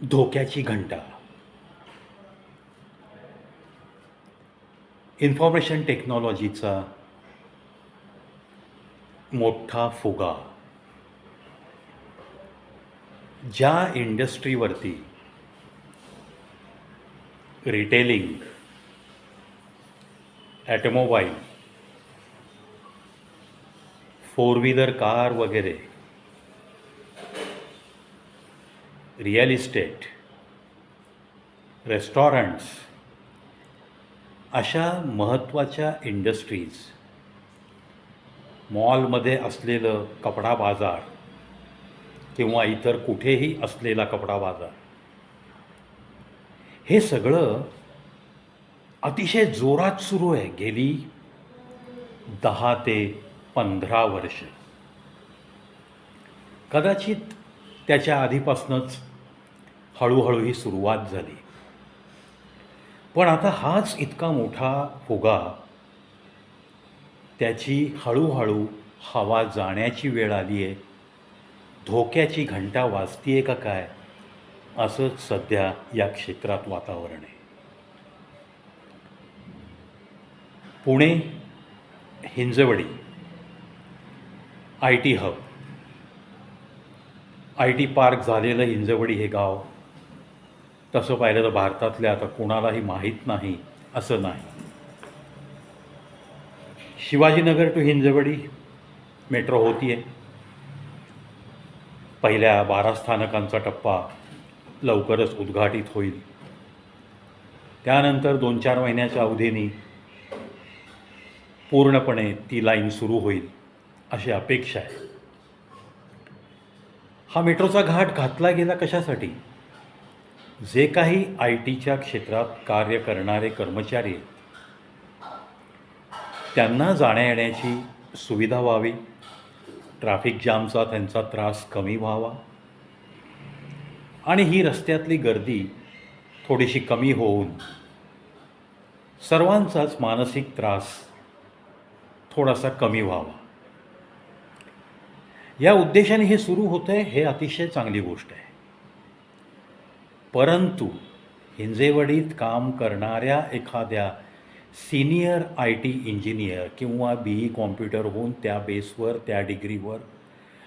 धोक्याची घंटा. इन्फॉर्मेशन टेक्नॉलॉजीचा मोठा फुगा ज्या इंडस्ट्रीवरती retailing, automobile, four wheeler car वगैरे, रिअल इस्टेट, रेस्टॉरंट्स अशा महत्त्वाच्या इंडस्ट्रीज, मॉलमध्ये असलेलं कपडा बाजार किंवा इतर कुठेही असलेला कपडा बाजार, हे सगळं अतिशय जोरात सुरू आहे गेली 10 ते 15 वर्ष. कदाचित त्याच्या आधीपासूनच हळूहळू ही सुरुवात झाली, पण आता हाच इतका मोठा फुगा, त्याची हळूहळू हवा जाण्याची वेळ आली आहे, धोक्याची घंटा वाजतीये का काय, असंच सध्या या क्षेत्रात वातावरण आहे. Pune Hinjewadi I T hub, I T park झालेलं हिंजवडी हे गाव तसं पाहिलं तर भारतातल्या आता कोणालाही माहीत नाही असं नाही. शिवाजीनगर टू हिंजवडी मेट्रो होती आहे. पहिल्या 12 स्थानकांचा टप्पा लवकरच उद्घाटित होईल. त्यानंतर 2-4 महिन्याच्या अवधीने पूर्णपणे ती लाईन सुरू होईल अशी अपेक्षा आहे. हा मेट्रोचा घाट घातला गेला कशासाठी? जे काही आय टीच्या क्षेत्रात कार्य करणारे कर्मचारी आहेत, त्यांना जाण्या येण्याची सुविधा व्हावी, ट्रॅफिक जामचा त्यांचा त्रास कमी व्हावा आणि ही रस्त्यातली गर्दी थोडीशी कमी होऊन सर्वांचाच मानसिक त्रास थोडासा कमी व्हावा, या उद्देशाने हे सुरू होतं आहे. हे अतिशय चांगली गोष्ट आहे. परंतु हिंजेवडीत काम करणाऱ्या एखाद्या सिनियर आय टी इंजिनियर किंवा BE कॉम्प्युटर होऊन त्या बेसवर, त्या डिग्रीवर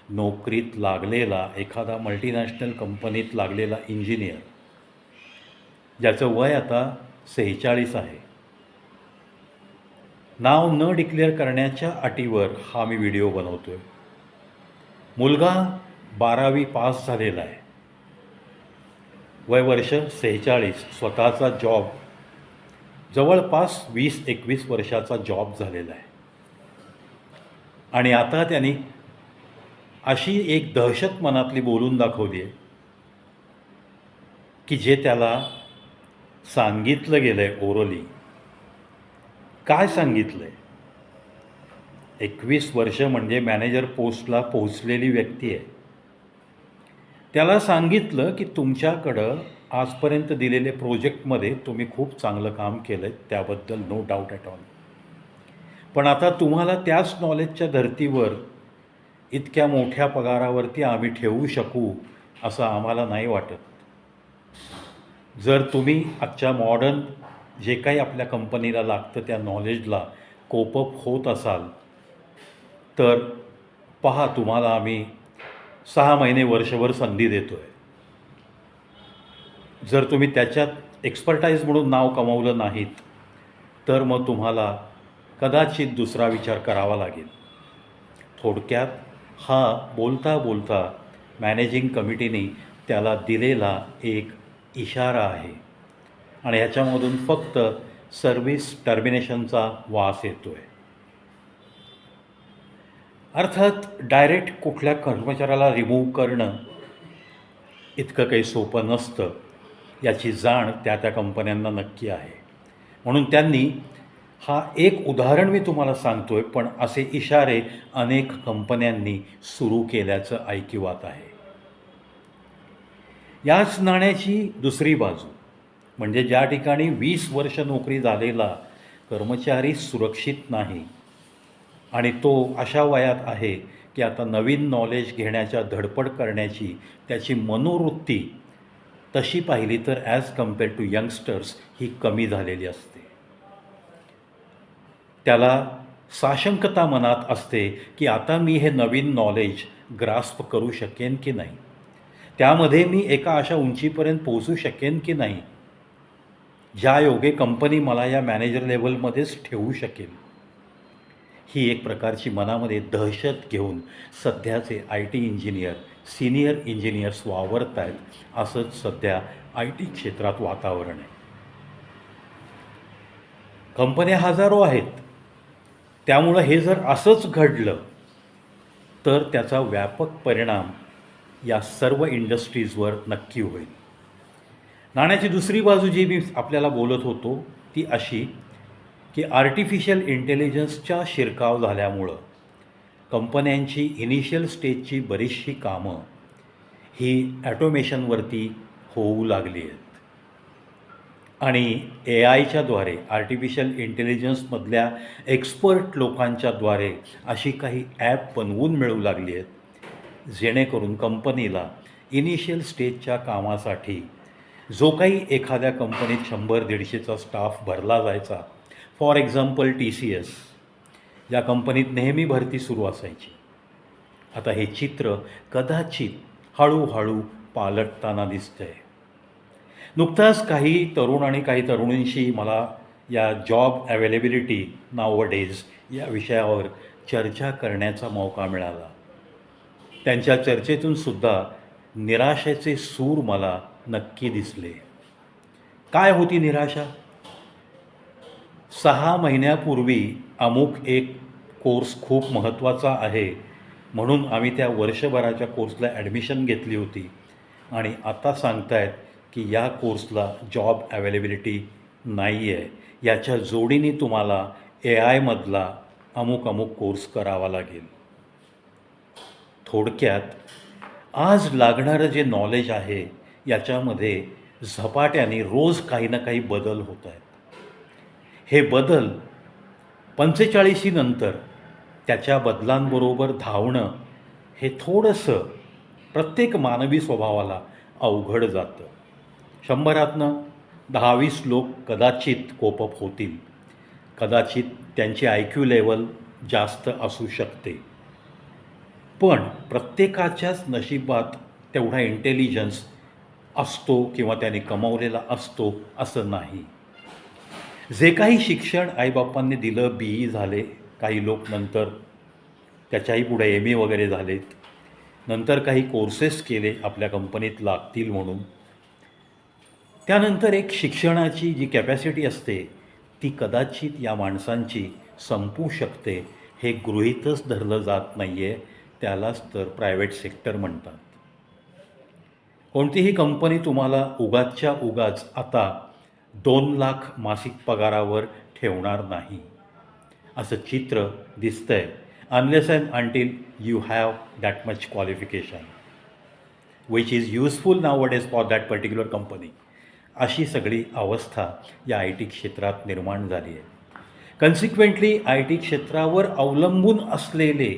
नोकरीत लागलेला एखादा मल्टीनॅशनल कंपनीत लागलेला इंजिनियर, ज्याचं वय आता 46 आहे, नाव न डिक्लेअर करण्याच्या अटीवर हा मी व्हिडिओ बनवतो आहे. मुलगा 12वी पास झालेला आहे, वय वर्ष 46, स्वतःचा जॉब जवळपास 20-21 वर्षाचा जॉब झालेला आहे आणि आता त्यांनी अशी एक दहशत मनातली बोलून दाखवली आहे की जे त्याला सांगितलं गेलं आहे ओरली. काय सांगितलं आहे? 21 वर्ष म्हणजे मॅनेजर पोस्टला पोहोचलेली व्यक्ती आहे. त्याला सांगितलं की तुमच्याकडं आजपर्यंत दिलेले प्रोजेक्टमध्ये तुम्ही खूप चांगलं काम केलं आहे, त्याबद्दल नो डाऊट ॲट ऑल. पण आता तुम्हाला त्याच नॉलेजच्या धर्तीवर इतक्या मोठ्या पगारावरती आम्ही ठेवू शकू असं आम्हाला नाही वाटत. जर तुम्ही आजच्या मॉडर्न जे काही आपल्या कंपनीला लागतं त्या नॉलेजला कोपअप होत असाल तर पहा, तुम्हाला आम्ही 6 महिने, वर्षभर संधी देतो आहे. जर तुम्ही त्याच्यात एक्सपर्टाईज म्हणून नाव कमावलं नाहीत तर मग तुम्हाला कदाचित दुसरा विचार करावा लागेल. थोडक्यात हा बोलता बोलता मॅनेजिंग कमिटीने त्याला दिलेला एक इशारा आहे आणि ह्याच्यामधून फक्त सर्व्हिस टर्मिनेशनचा वास येतो आहे. अर्थात डायरेक्ट कुठल्या कर्मचाऱ्याला रिमूव्ह करणं इतकं काही सोपं नसतं, याची जाण त्या कंपन्यांना नक्की आहे. म्हणून त्यांनी हा एक उदाहरण मी तुम्हाला सांगतो आहे, पण असे इशारे अनेक कंपन्यांनी सुरू केल्याचं ऐकिवात आहे. याच नाण्याची दुसरी बाजू म्हणजे ज्या ठिकाणी 20 वर्ष नोकरी झालेला कर्मचारी सुरक्षित नाही आणि तो अशा वयात आहे की आता नवीन नॉलेज घेण्याच्या धडपड करण्याची त्याची मनोवृत्ती तशी पाहिली तर ॲज कम्पेअर टू यंगस्टर्स ही कमी झालेली असते. त्याला साशंकता मनात असते की आता मी हे नवीन नॉलेज ग्रास्प करू शकेन की नाही, त्यामध्ये मी एका अशा उंचीपर्यंत पोहोचू शकेन की नाही ज्या योगे कंपनी मला या मॅनेजर लेवलमध्येच ठेवू शकेल. ही एक प्रकारची मनामध्ये दहशत घेऊन सध्याचे IT इंजिनियर, सिनियर इंजिनियर्स वावरत आहेत. असंच सध्या IT क्षेत्रात वातावरण आहे. कंपन्या हजारो आहेत, त्यामुळं हे जर असंच घडलं तर त्याचा व्यापक परिणाम या सर्व इंडस्ट्रीजवर नक्की होईल. नाण्याची दुसरी बाजू जी मी आपल्याला बोलत होतो ती अशी की आर्टिफिशियल इंटेलिजन्सच्या शिरकाव झाल्यामुळं कंपन्यांची इनिशियल स्टेजची बरीचशी कामं ही ॲटोमेशनवरती होऊ लागली आहेत आणि AIच्याद्वारे आर्टिफिशियल इंटेलिजन्समधल्या एक्सपर्ट लोकांच्याद्वारे अशी काही ॲप बनवून मिळू लागली आहेत जेणेकरून कंपनीला इनिशियल स्टेजच्या कामासाठी जो काही एखाद्या कंपनीत 100-150चा स्टाफ भरला जायचा, फॉर एक्झाम्पल TCS या कंपनीत नेहमी भरती सुरू असायची, आता हे चित्र कदाचित हळूहळू पालटताना दिसतंय. नुकताच काही तरुण आणि काही तरुणींशी मला या जॉब अवेलेबिलिटी नावडेज या विषयावर चर्चा करण्याचा मौका मिळाला. त्यांच्या चर्चेतून सुद्धा निराशेचे सूर मला नक्की दिसले. काय होती निराशा? 6 महिन्यापूर्वी अमुक एक कोर्स खूप महत्त्वाचा आहे म्हणून आम्ही त्या वर्षभराच्या कोर्सला ॲडमिशन घेतली होती आणि आता सांगतायत की या कोर्सला जॉब अवेलेबिलिटी नाही आहे, याच्या जोडीने तुम्हाला AIमधला अमुक कोर्स करावा लागेल. थोडक्यात आज लागणारं जे नॉलेज आहे याच्यामध्ये झपाट्याने रोज काही ना काही बदल होत आहेत. हे बदल 45 नंतर त्याच्या बदलांबरोबर धावणं हे थोडंसं प्रत्येक मानवी स्वभावाला अवघड जातं. 100तनं 10-20 लोक कदाचित कोपअप होतील, कदाचित त्यांची IQ लेवल जास्त असू शकते, पण प्रत्येकाच्याच नशिबात तेवढा इंटेलिजन्स असतो किंवा त्याने कमावलेला असतो असं नाही. जे काही शिक्षण आईबापांनी दिलं, BE झाले, काही लोक नंतर त्याच्याही पुढे MA वगैरे झालेत, नंतर काही कोर्सेस केले आपल्या कंपनीत लागतील म्हणून, त्यानंतर एक शिक्षणाची जी कॅपॅसिटी असते ती कदाचित या माणसांची संपू शकते. हे गृहीतच धरलं जात नाही आहे, त्यालाच तर प्रायव्हेट सेक्टर म्हणतात. कोणतीही कंपनी तुम्हाला उगाचच्या उगाच आता 2 लाख मासिक पगारावर ठेवणार नाही असं चित्र दिसतंय, unless and until you have that much qualification which is useful nowadays for that particular company. अशी सगळी अवस्था या IT क्षेत्रात निर्माण झाली आहे. कन्सिक्वेंटली IT क्षेत्रावर अवलंबून असलेले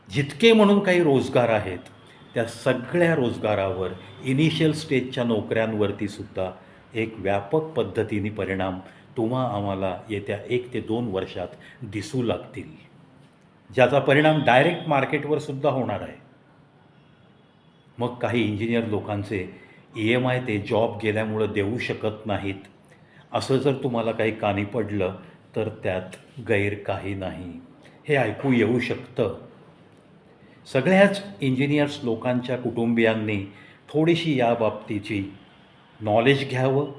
जितके म्हणून काही रोजगार आहेत त्या सगळ्या रोजगारावर, इनिशियल स्टेजच्या नोकऱ्यांवरती सुद्धा एक व्यापक पद्धतीने परिणाम आम्हाला येत्या 1 ते 2 वर्षात दिसू लागतील, ज्याचा परिणाम डायरेक्ट मार्केटवर सुद्धा होणार आहे. मग काही इंजिनियर लोकांचे EMI ते जॉब गेल्यामुळं देऊ शकत नाहीत असं जर तुम्हाला काही कानी पडलं तर त्यात गैर काही नाही, हे ऐकू येऊ शकतं. सगळ्याच इंजिनियर्स लोकांच्या कुटुंबियांनी थोडीशी या बाबतीची नॉलेज घ्यावं.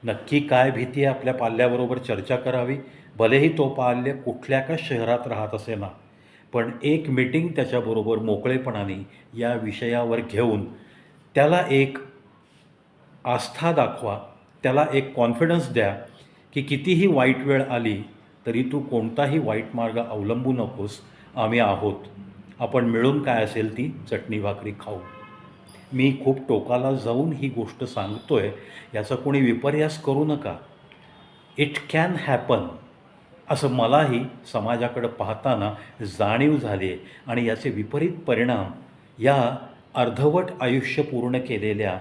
नक्की काय भीती आहे आपल्या पाल्याबरोबर चर्चा करावी, भलेही तो पाल्य कुठल्या का शहरात राहत असे ना, पण एक मीटिंग त्याच्याबरोबर मोकळेपणाने या विषयावर घेऊन त्याला एक आस्था दाखवा, त्याला एक कॉन्फिडन्स द्या की कितीही वाईट वेळ आली तरी तू कोणताही वाईट मार्ग अवलंबू नकोस, आम्ही आहोत, आपण मिळून काय असेल ती चटणी भाकरी खाऊ. मी खूप टोकाला जाऊन ही गोष्ट सांगतोय, याचा कोणी विपर्यास करू नका. इट कॅन हॅपन असं मलाही समाजाकडं पाहताना जाणीव झाली आहे आणि याचे विपरीत परिणाम या अर्धवट आयुष्य पूर्ण केलेल्या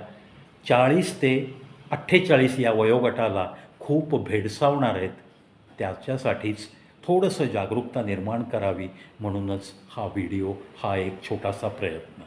40 ते 48 या वयोगटाला खूप भेडसावणार आहेत. त्याच्यासाठीच थोडंसं जागरूकता निर्माण करावी म्हणूनच हा व्हिडिओ, हा एक छोटासा प्रयत्न.